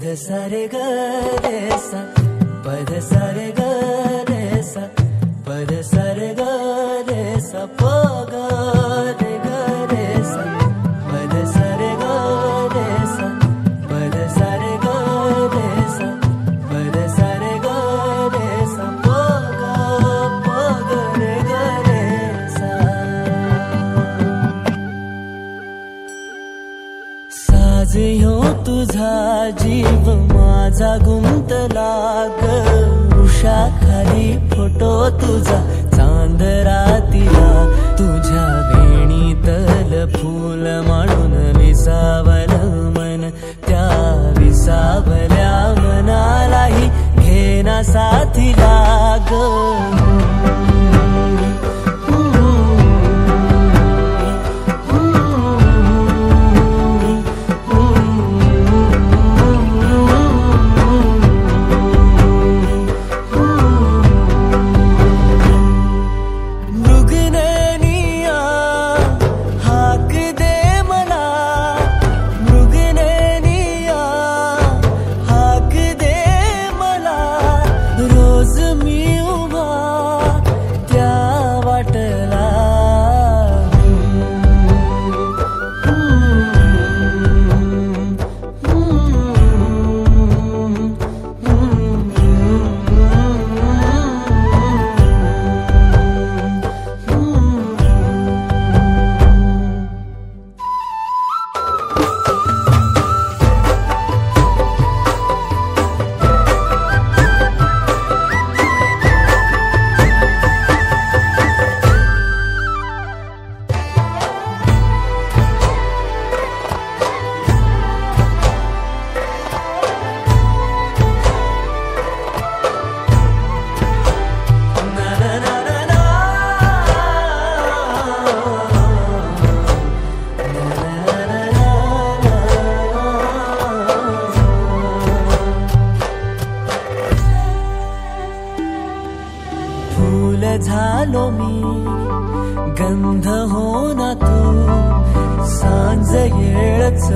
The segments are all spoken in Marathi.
सा रे ग रे सा पद सा रे ग रे सा पद सा रे ग रे सा प ग रे ग रे सा पद सा रे ग रे सा पद सा रे ग रे सा पद सा रे ग रे सा प ग रे ग रे सा साज ह्यो तुझा जीव माझा गुंतला ग उषाखाली फोटो तुझा चांदरातीला तुझ्या वेणीतल फूल म्हणून विसावल मन त्या विसावल्या मनालाही घेना साथीला ग झालो मी गंध हो ना तू सांज येळच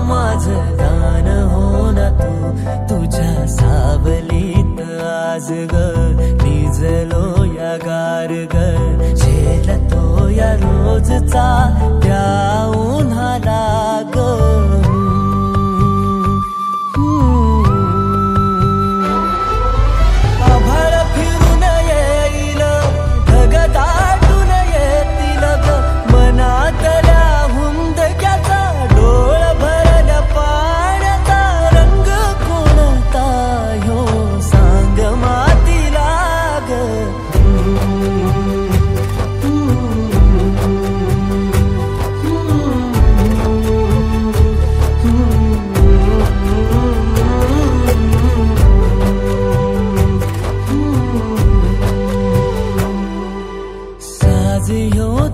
माझं दान हो ना तू तुझ्या सावलीत आज ग निजलो या गार ग झेलतो या रोजचा त्या उन्हाला ग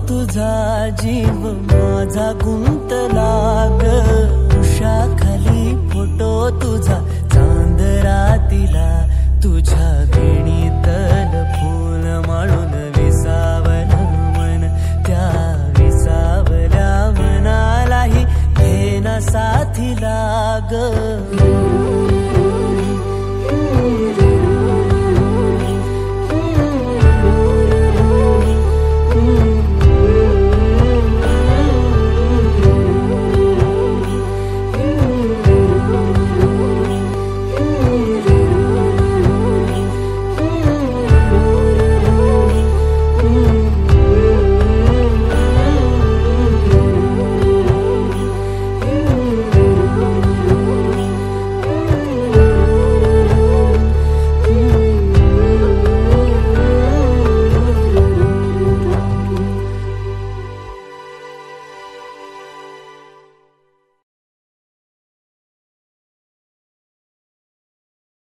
तुझा जीव माझा गुंतला ग उषाखाली फोटो तुझा